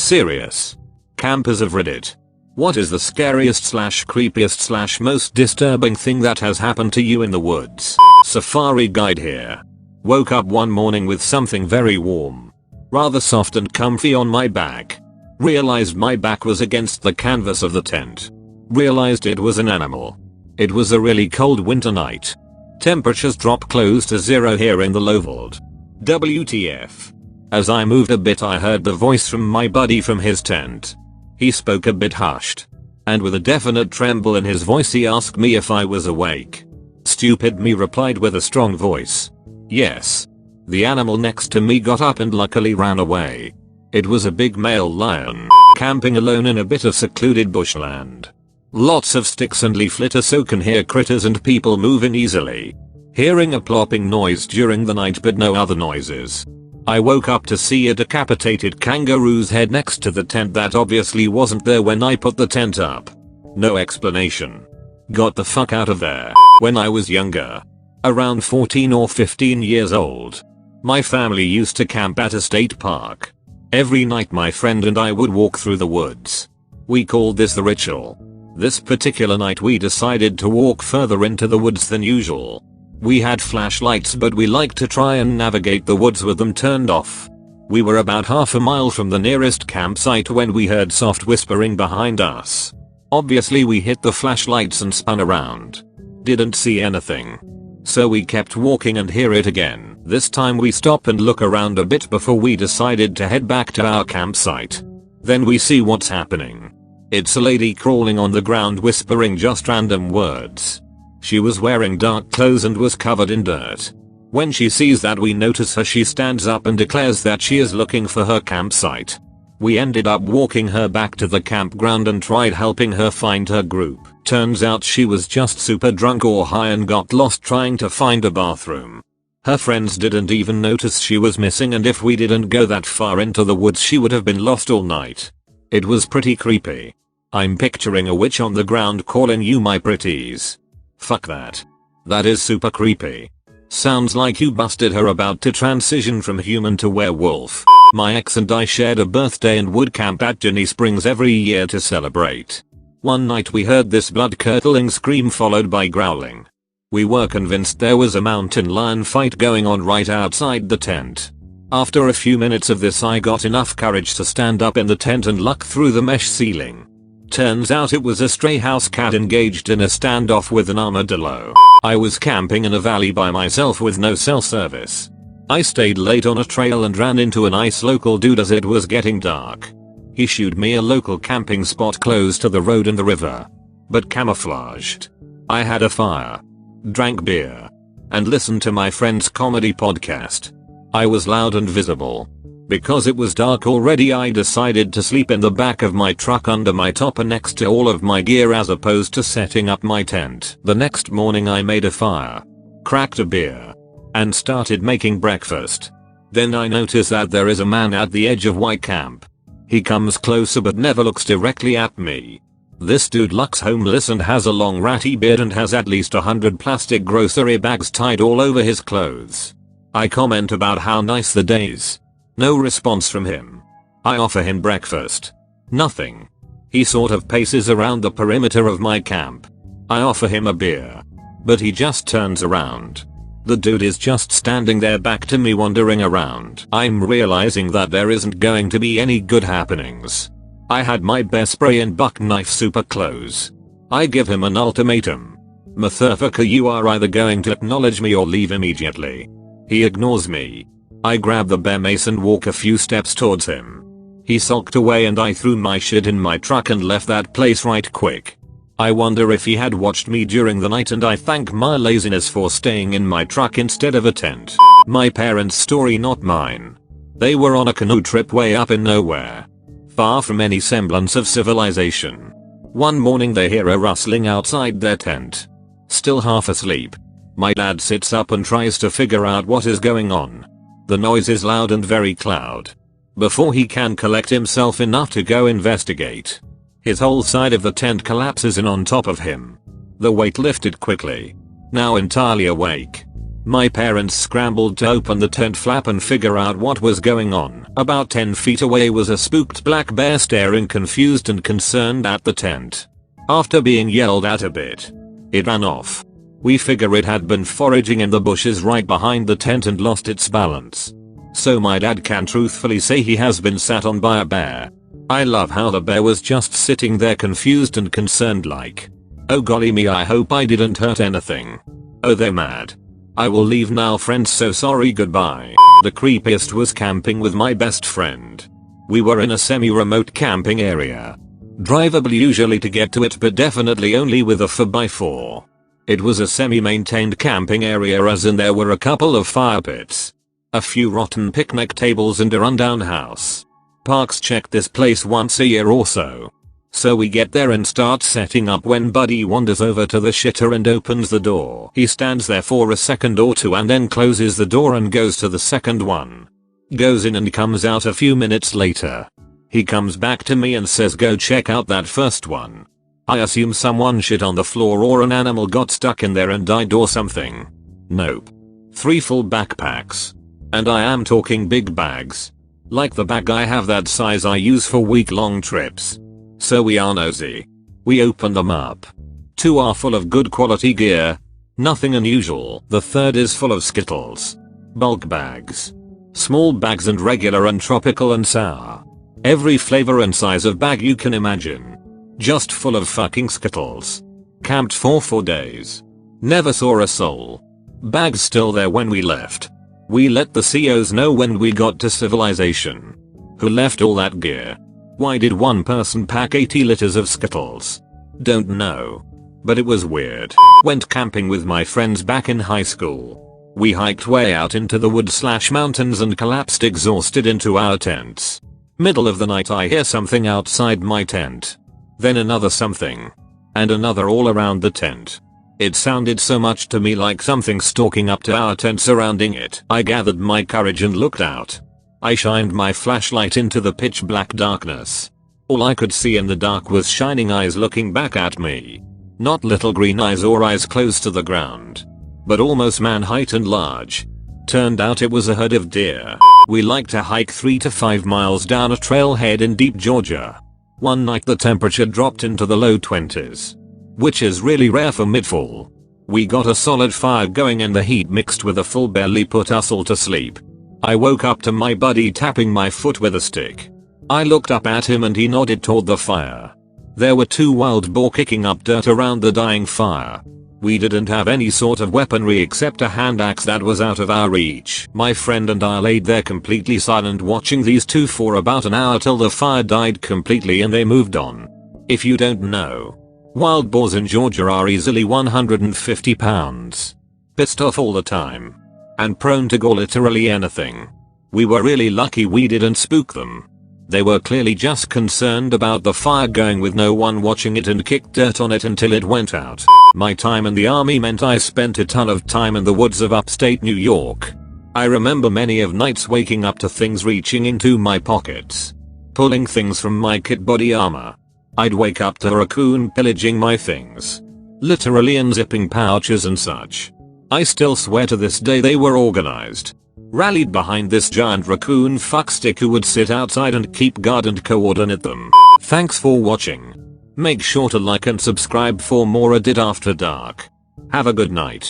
Serious. Campers of Reddit. What is the scariest / creepiest / most disturbing thing that has happened to you in the woods? Safari guide here. Woke up one morning with something very warm, rather soft and comfy on my back. Realized my back was against the canvas of the tent. Realized it was an animal. It was a really cold winter night. Temperatures drop close to zero here in the Lowveld. WTF. As I moved a bit, I heard the voice from my buddy from his tent. He spoke a bit hushed, and with a definite tremble in his voice he asked me if I was awake. Stupid me replied with a strong voice, yes. The animal next to me got up and luckily ran away. It was a big male lion, camping alone in a bit of secluded bushland. Lots of sticks and leaf litter so can hear critters and people moving easily. Hearing a plopping noise during the night but no other noises. I woke up to see a decapitated kangaroo's head next to the tent that obviously wasn't there when I put the tent up. No explanation. Got the fuck out of there. When I was younger, around 14 or 15 years old, my family used to camp at a state park. Every night my friend and I would walk through the woods. We called this the ritual. This particular night we decided to walk further into the woods than usual. We had flashlights but we liked to try and navigate the woods with them turned off. We were about half a mile from the nearest campsite when we heard soft whispering behind us. Obviously we hit the flashlights and spun around. Didn't see anything. So we kept walking and hear it again. This time we stop and look around a bit before we decided to head back to our campsite. Then we see what's happening. It's a lady crawling on the ground whispering just random words. She was wearing dark clothes and was covered in dirt. When she sees that we notice her, she stands up and declares that she is looking for her campsite. We ended up walking her back to the campground and tried helping her find her group. Turns out she was just super drunk or high and got lost trying to find a bathroom. Her friends didn't even notice she was missing, and if we didn't go that far into the woods she would have been lost all night. It was pretty creepy. I'm picturing a witch on the ground calling you my pretties. Fuck that. That is super creepy. Sounds like you busted her about to transition from human to werewolf. My ex and I shared a birthday and would camp at Jenny Springs every year to celebrate. One night we heard this blood-curdling scream followed by growling. We were convinced there was a mountain lion fight going on right outside the tent. After a few minutes of this I got enough courage to stand up in the tent and look through the mesh ceiling. Turns out it was a stray house cat engaged in a standoff with an armadillo. I was camping in a valley by myself with no cell service. I stayed late on a trail and ran into a nice local dude as it was getting dark. He showed me a local camping spot close to the road and the river, but camouflaged. I had a fire, drank beer, and listened to my friend's comedy podcast. I was loud and visible. Because it was dark already, I decided to sleep in the back of my truck under my topper next to all of my gear as opposed to setting up my tent. The next morning I made a fire, cracked a beer, and started making breakfast. Then I notice that there is a man at the edge of my camp. He comes closer but never looks directly at me. This dude looks homeless and has a long ratty beard and has at least 100 plastic grocery bags tied all over his clothes. I comment about how nice the day is. No response from him. I offer him breakfast. Nothing. He sort of paces around the perimeter of my camp. I offer him a beer, but he just turns around. The dude is just standing there back to me wandering around. I'm realizing that there isn't going to be any good happenings. I had my bear spray and buck knife super close. I give him an ultimatum. Motherfucker, you are either going to acknowledge me or leave immediately. He ignores me. I grab the bear mace and walk a few steps towards him. He sulked away and I threw my shit in my truck and left that place right quick. I wonder if he had watched me during the night, and I thank my laziness for staying in my truck instead of a tent. My parents' story, not mine. They were on a canoe trip way up in nowhere, far from any semblance of civilization. One morning they hear a rustling outside their tent. Still half asleep, my dad sits up and tries to figure out what is going on. The noise is loud and very loud. Before he can collect himself enough to go investigate, his whole side of the tent collapses in on top of him. The weight lifted quickly. Now entirely awake, My parents scrambled to open the tent flap and figure out what was going on. About 10 feet away was a spooked black bear staring confused and concerned at the tent. After being yelled at a bit, it ran off. We figure it had been foraging in the bushes right behind the tent and lost its balance. So my dad can truthfully say he has been sat on by a bear. I love how the bear was just sitting there confused and concerned like, oh golly me, I hope I didn't hurt anything. Oh, they're mad. I will leave now friends, so sorry, goodbye. The creepiest was camping with my best friend. We were in a semi-remote camping area. Drivable usually to get to it, but definitely only with a 4x4. It was a semi-maintained camping area, as in there were a couple of fire pits, a few rotten picnic tables and a rundown house. Parks check this place once a year or so. So we get there and start setting up when Buddy wanders over to the shitter and opens the door. He stands there for a second or two and then closes the door and goes to the second one. Goes in and comes out a few minutes later. He comes back to me and says, go check out that first one. I assume someone shit on the floor or an animal got stuck in there and died or something. Nope. 3 full backpacks. And I am talking big bags. Like the bag I have that size I use for week-long trips. So we are nosy. We open them up. 2 are full of good quality gear. Nothing unusual. The third is full of Skittles. Bulk bags. Small bags and regular and tropical and sour. Every flavor and size of bag you can imagine. Just full of fucking Skittles. Camped for 4 days. Never saw a soul. Bags still there when we left. We let the COs know when we got to civilization. Who left all that gear? Why did one person pack 80 liters of Skittles? Don't know. But it was weird. Went camping with my friends back in high school. We hiked way out into the woods/mountains and collapsed exhausted into our tents. Middle of the night I hear something outside my tent. Then another something. And another all around the tent. It sounded so much to me like something stalking up to our tent surrounding it. I gathered my courage and looked out. I shined my flashlight into the pitch black darkness. All I could see in the dark was shining eyes looking back at me. Not little green eyes or eyes close to the ground, but almost man height and large. Turned out it was a herd of deer. We like to hike 3 to 5 miles down a trailhead in deep Georgia. One night the temperature dropped into the low 20s. Which is really rare for mid-fall. We got a solid fire going and the heat mixed with a full belly put us all to sleep. I woke up to my buddy tapping my foot with a stick. I looked up at him and he nodded toward the fire. There were 2 wild boar kicking up dirt around the dying fire. We didn't have any sort of weaponry except a hand axe that was out of our reach. My friend and I laid there completely silent watching these 2 for about an hour till the fire died completely and they moved on. If you don't know, wild boars in Georgia are easily 150 pounds. Pissed off all the time. And prone to gore literally anything. We were really lucky we didn't spook them. They were clearly just concerned about the fire going with no one watching it and kicked dirt on it until it went out. My time in the army meant I spent a ton of time in the woods of upstate New York. I remember many of nights waking up to things reaching into my pockets. Pulling things from my kit body armor. I'd wake up to a raccoon pillaging my things. Literally unzipping pouches and such. I still swear to this day they were organized. Rallied behind this giant raccoon fuckstick who would sit outside and keep guard and coordinate them. Thanks for watching. Make sure to like and subscribe for more Reddit After Dark. Have a good night.